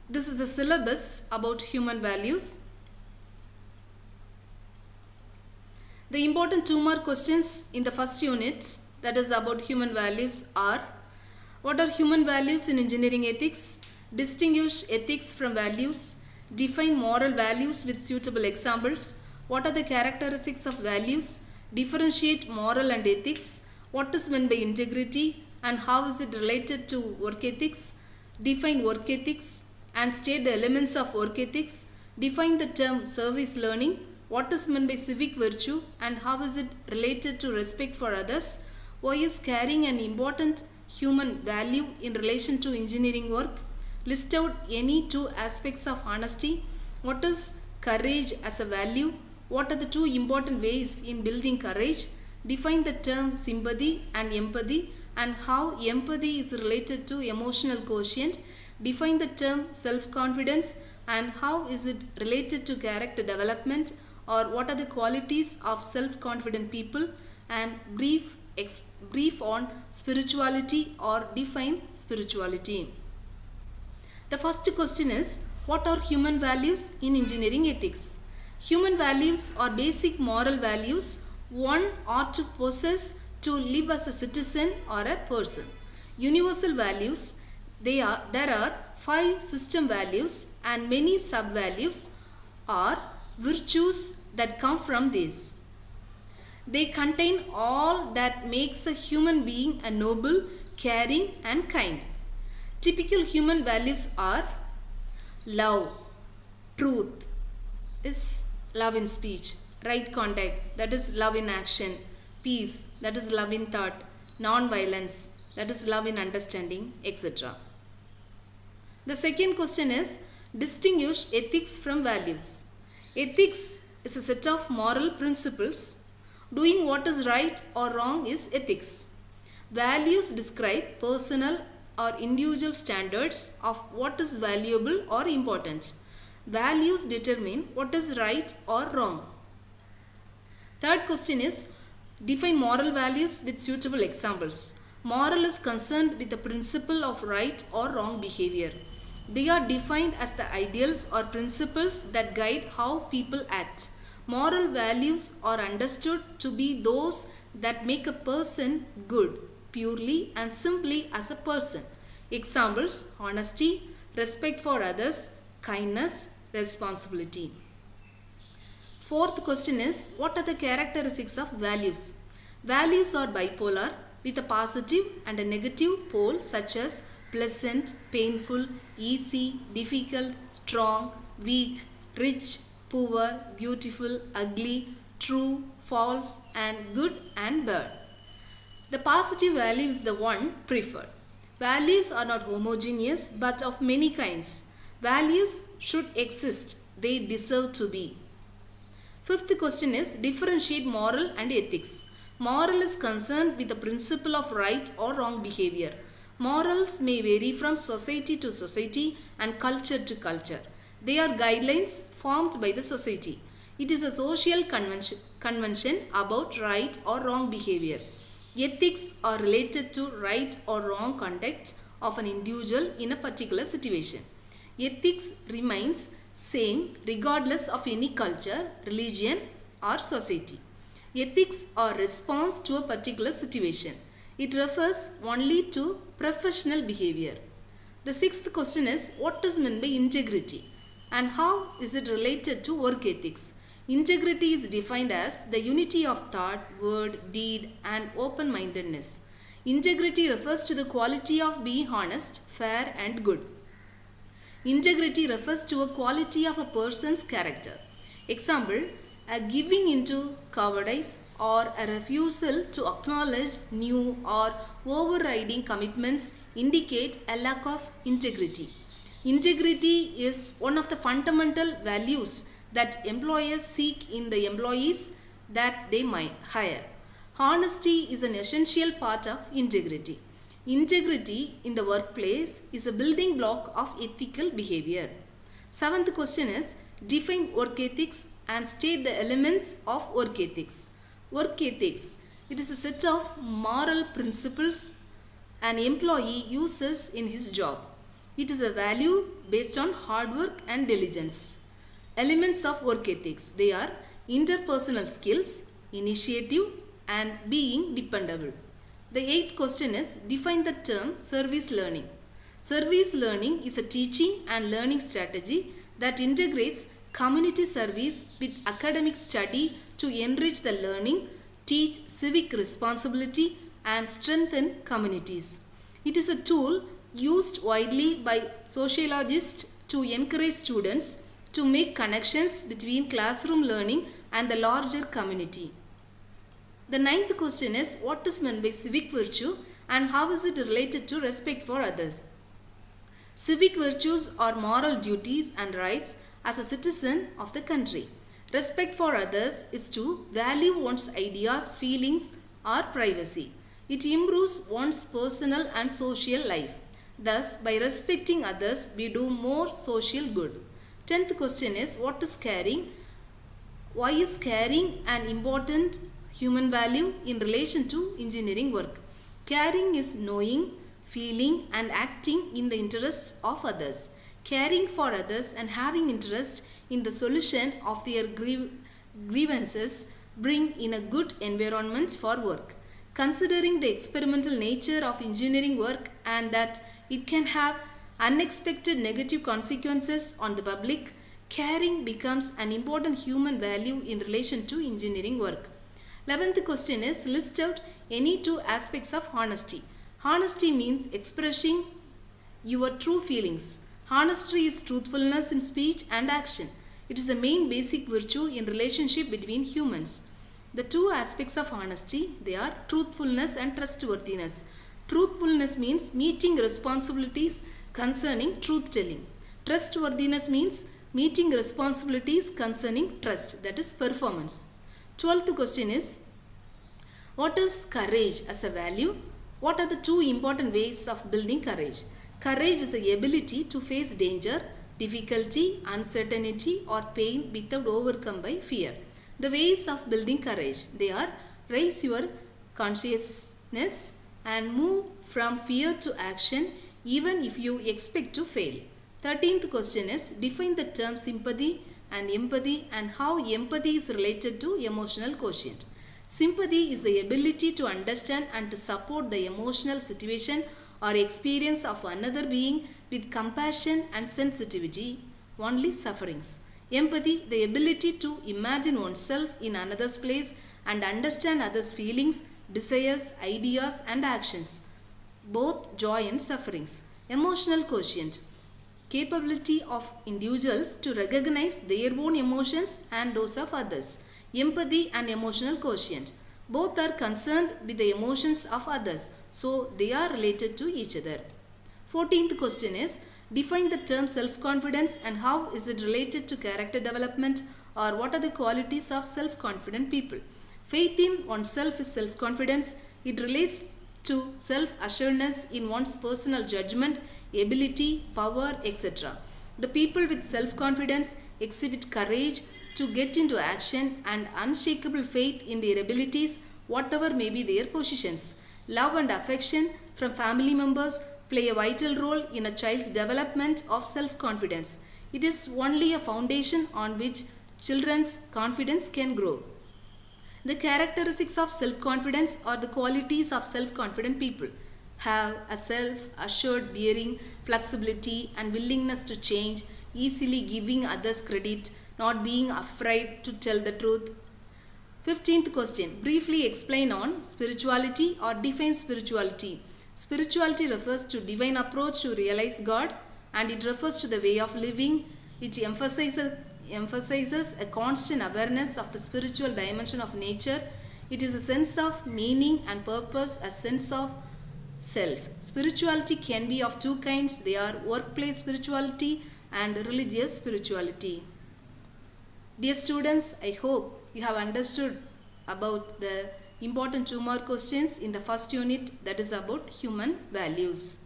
This is the syllabus about human values. The important 2 mark questions in the first unit, that is about human values, are: what are human values in engineering ethics? Distinguish ethics from values. Define moral values with suitable examples. What are the characteristics of values? Differentiate moral and ethics. What is meant by integrity and how is it related to work ethics? Define work ethics and state the elements of work ethics. Define the term service learning. What is meant by civic virtue and how is it related to respect for others? Why is caring an important human value in relation to engineering work? List out any 2 aspects of honesty. What is courage as a value? What are the 2 important ways in building courage? Define the term sympathy and empathy and how empathy is related to emotional quotient. Define the term self-confidence and how is it related to character development, or what are the qualities of self-confident people, and brief on spirituality or define spirituality. The first question is, what are human values in engineering ethics? Human values are basic moral values one ought to possess to live as a citizen or a person. Universal values, there are 5 system values and many sub-values are virtues that come from these. They contain all that makes a human being a noble, caring and kind. Typical human values are: love, truth is love in speech, right conduct, that is love in action, peace, that is love in thought, non-violence, that is love in understanding, etc. The second question is, distinguish ethics from values. Ethics is a set of moral principles. Doing what is right or wrong is ethics. Values describe personal or individual standards of what is valuable or important. Values determine what is right or wrong. Third question is, define moral values with suitable examples. Moral is concerned with the principle of right or wrong behavior. They are defined as the ideals or principles that guide how people act. Moral values are understood to be those that make a person good, purely and simply as a person. Examples: honesty, respect for others, kindness, responsibility. Fourth question is, what are the characteristics of values? Values are bipolar with a positive and a negative pole, such as pleasant, painful, easy, difficult, strong, weak, rich, poor, beautiful, ugly, true, false, and good and bad. The positive value is the one preferred. Values are not homogeneous but of many kinds. Values should exist. They deserve to be. Fifth question is, differentiate moral and ethics. Moral is concerned with the principle of right or wrong behavior. Morals may vary from society to society and culture to culture. They are guidelines formed by the society. It is a social convention about right or wrong behavior. Ethics are related to right or wrong conduct of an individual in a particular situation. Ethics remains same regardless of any culture, religion or society. Ethics are response to a particular situation. It refers only to professional behavior. The sixth question is, what is meant by integrity and how is it related to work ethics? Integrity is defined as the unity of thought, word, deed and open-mindedness. Integrity refers to the quality of being honest, fair and good. Integrity refers to a quality of a person's character. Example, a giving into cowardice or a refusal to acknowledge new or overriding commitments indicate a lack of integrity. Integrity is one of the fundamental values that employers seek in the employees that they might hire. Honesty is an essential part of integrity. Integrity in the workplace is a building block of ethical behavior. Seventh question is, define work ethics and state the elements of work ethics. Work ethics, it is a set of moral principles an employee uses in his job. It is a value based on hard work and diligence. Elements of work ethics. They are interpersonal skills, initiative, and being dependable. The eighth question is define the term service learning. Service learning is a teaching and learning strategy that integrates community service with academic study to enrich the learning, teach civic responsibility, and strengthen communities. It is a tool used widely by sociologists to encourage students to make connections between classroom learning and the larger community. The ninth question is what is meant by civic virtue and how is it related to respect for others? Civic virtues are moral duties and rights as a citizen of the country. Respect for others is to value one's ideas, feelings, or privacy. It improves one's personal and social life. Thus, by respecting others, we do more social good. 10th question is what is caring? Why is caring an important human value in relation to engineering work? Caring is knowing, feeling, and acting in the interests of others. Caring for others and having interest in the solution of their grievances bring in a good environment for work. Considering the experimental nature of engineering work and that it can have unexpected negative consequences on the public, caring becomes an important human value in relation to engineering work. 11th question is list out any two aspects of honesty. Honesty means expressing your true feelings. Honesty is truthfulness in speech and action. It is the main basic virtue in relationship between humans. The two aspects of honesty, they are truthfulness and trustworthiness. Truthfulness means meeting responsibilities concerning truth-telling. Trustworthiness means meeting responsibilities concerning trust, that is performance. 12th question is, what is courage as a value? What are the two important ways of building courage? Courage is the ability to face danger, difficulty, uncertainty or pain without overcome by fear. The ways of building courage, they are raise your consciousness and move from fear to action even if you expect to fail. 13th question is define the term sympathy and empathy and how empathy is related to emotional quotient. Sympathy is the ability to understand and to support the emotional situation or experience of another being with compassion and sensitivity, only sufferings. Empathy, the ability to imagine oneself in another's place and understand others' feelings, desires, ideas and actions, both joy and sufferings. Emotional quotient, capability of individuals to recognize their own emotions and those of others. Empathy and emotional quotient, both are concerned with the emotions of others, so they are related to each other. 14th question is define the term self-confidence and how is it related to character development or what are the qualities of self-confident people. Faith in oneself is self-confidence. It relates to self-assuredness in one's personal judgment, ability, power, etc. The people with self-confidence exhibit courage to get into action and unshakable faith in their abilities, whatever may be their positions. Love and affection from family members play a vital role in a child's development of self-confidence. It is only a foundation on which children's confidence can grow. The characteristics of self-confidence or the qualities of self-confident people have a self-assured bearing, flexibility and willingness to change, easily giving others credit, not being afraid to tell the truth. 15th question, briefly explain on spirituality or define spirituality. Spirituality refers to divine approach to realize God and it refers to the way of living. It emphasizes a constant awareness of the spiritual dimension of nature. It is a sense of meaning and purpose, a sense of self. Spirituality can be of two kinds. They are workplace spirituality and religious spirituality. Dear students, I hope you have understood about the important 2 mark questions in the first unit, that is about human values.